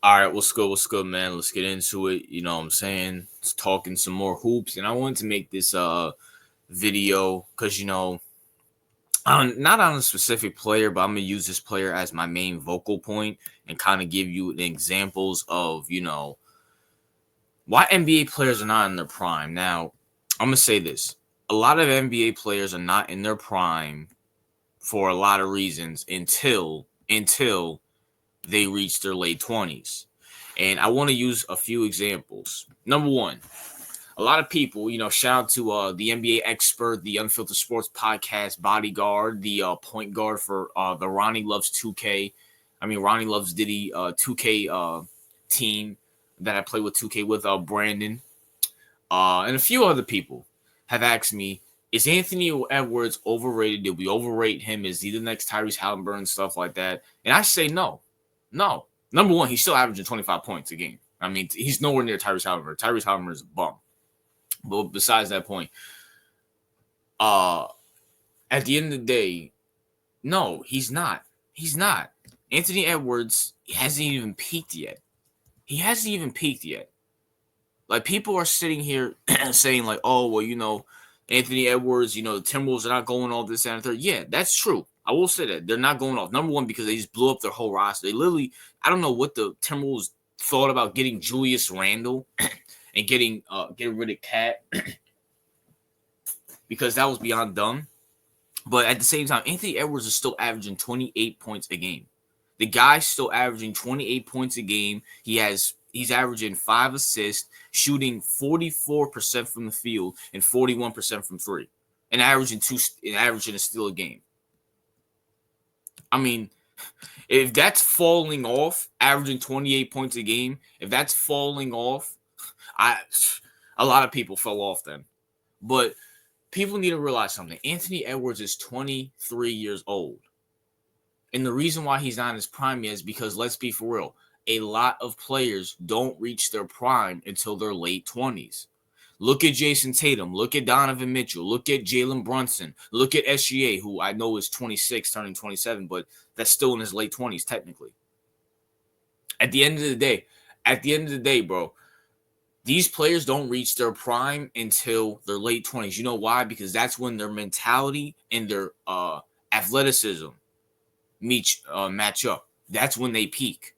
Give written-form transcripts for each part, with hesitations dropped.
All right, what's good? What's good, man? Let's get into it. You know what I'm saying? Let's talking some more hoops. And I wanted to make this video because not on a specific player, but I'm gonna use this player as my main vocal point and kind of give you examples of, why NBA players are not in their prime. Now, I'm gonna say this. A lot of NBA players are not in their prime for a lot of reasons until they reach their late 20s. And I want to use a few examples. Number one, a lot of people, shout out to the NBA expert, the Unfiltered Sports Podcast bodyguard, the point guard for the Ronnie Loves 2K. Ronnie Loves Diddy 2K team that I play with 2K with Brandon. And a few other people have asked me, is Anthony Edwards overrated? Did we overrate him? Is he the next Tyrese Halliburton? Stuff like that. And I say no. No. Number one, he's still averaging 25 points a game. He's nowhere near Tyrese Halliburton. Tyrese Halliburton is a bum. But besides that point, at the end of the day, no, he's not. He's not. Anthony Edwards hasn't even peaked yet. He hasn't even peaked yet. Like, people are sitting here saying, like, oh, well, Anthony Edwards, the Timberwolves are not going all this and third. Yeah, that's true. I will say that. They're not going off. Number one, because they just blew up their whole roster. They literally, I don't know what the Timberwolves thought about getting Julius Randle and getting rid of Cat because that was beyond dumb. But at the same time, Anthony Edwards is still averaging 28 points a game. The guy's still averaging 28 points a game. He's averaging 5 assists, shooting 44% from the field and 41% from three, and averaging a steal a game. If that's falling off, averaging 28 points a game, if that's falling off, a lot of people fell off then. But people need to realize something. Anthony Edwards is 23 years old. And the reason why he's not in his prime yet is because, let's be for real, a lot of players don't reach their prime until their late 20s. Look at Jason Tatum. Look at Donovan Mitchell. Look at Jalen Brunson. Look at SGA, who I know is 26, turning 27, but that's still in his late 20s, technically. At the end of the day, bro, these players don't reach their prime until their late 20s. You know why? Because that's when their mentality and their athleticism match up. That's when they peak.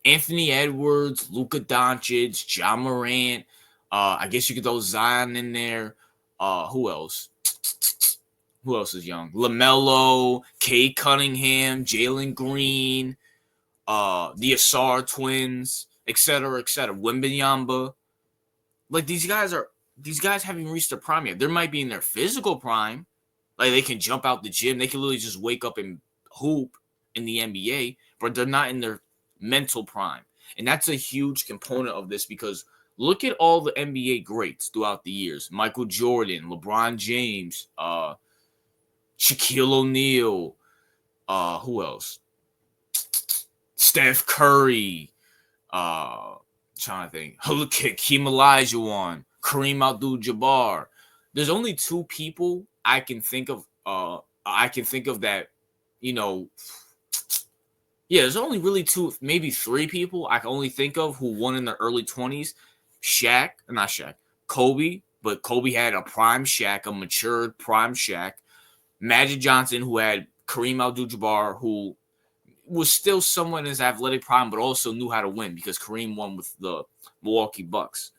Anthony Edwards, Luka Doncic, Ja Morant. I guess you could throw Zion in there. Who else? Who else is young? LaMelo, Cade Cunningham, Jalen Green, the Asar twins, etc., etc. Wembanyama. Like, these guys haven't reached their prime yet. They might be in their physical prime. Like, they can jump out the gym. They can literally just wake up and hoop in the NBA, but they're not in their mental prime. And that's a huge component of this, because look at all the NBA greats throughout the years. Michael Jordan, LeBron James, Shaquille O'Neal, who else? Steph Curry, trying to think. Look at Hakeem Olajuwon, Kareem Abdul-Jabbar. There's only two people I can think of that, there's only really two, maybe three people I can only think of who won in their early 20s. Kobe, but Kobe had a prime Shaq, a matured prime Shaq. Magic Johnson, who had Kareem Abdul-Jabbar, who was still somewhat in his athletic prime, but also knew how to win because Kareem won with the Milwaukee Bucks.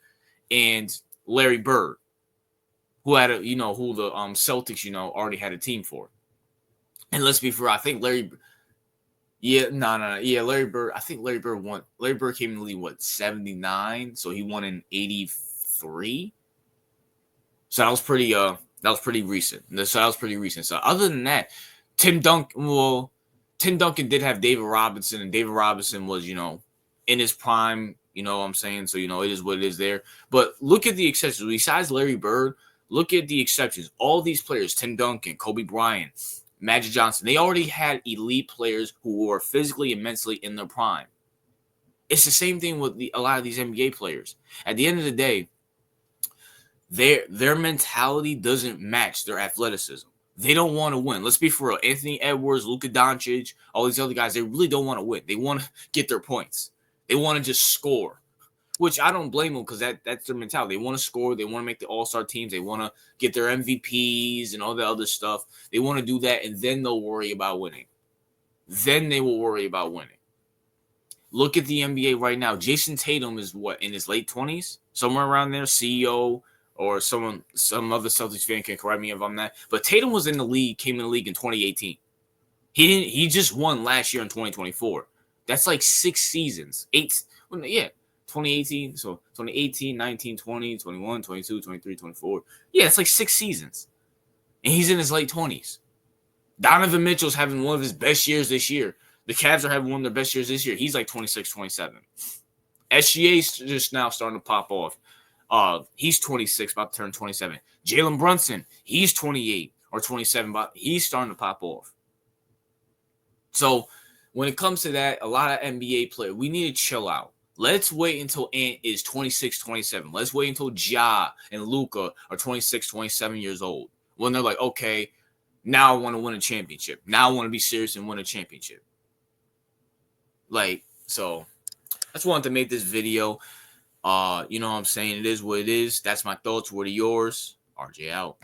And Larry Bird, who had who the Celtics, already had a team for. And let's be fair, I think Larry Bird. I think Larry Bird won. Larry Bird came in the league, 79? So he won in 83. So that was pretty recent. So other than that, Tim Duncan did have David Robinson, and David Robinson was, in his prime, you know what I'm saying? So, it is what it is there. But look at the exceptions. Besides Larry Bird, look at the exceptions. All these players, Tim Duncan, Kobe Bryant, Magic Johnson, they already had elite players who were physically and mentally in their prime. It's the same thing with a lot of these NBA players. At the end of the day, their mentality doesn't match their athleticism. They don't want to win. Let's be for real. Anthony Edwards, Luka Doncic, all these other guys, they really don't want to win. They want to get their points. They want to just score, which I don't blame them because that's their mentality. They want to score. They want to make the all-star teams. They want to get their MVPs and all the other stuff. They want to do that, and then they'll worry about winning. Then they will worry about winning. Look at the NBA right now. Jason Tatum is what, in his late 20s? Somewhere around there, CEO or some other Celtics fan can correct me if I'm not. But Tatum was in the league, came in the league in 2018. He just won last year in 2024. That's like 6 seasons. 2018. So 2018, 19, 20, 21, 22, 23, 24. Yeah, it's like 6 seasons. And he's in his late 20s. Donovan Mitchell's having one of his best years this year. The Cavs are having one of their best years this year. He's like 26, 27. SGA's just now starting to pop off. He's 26, about to turn 27. Jalen Brunson, he's 28 or 27, but he's starting to pop off. So when it comes to that, a lot of NBA players, we need to chill out. Let's wait until Ant is 26, 27. Let's wait until Ja and Luka are 26, 27 years old. When they're like, okay, now I want to win a championship. Now I want to be serious and win a championship. So I just wanted to make this video. You know what I'm saying? It is what it is. That's my thoughts. What are yours? RJ out.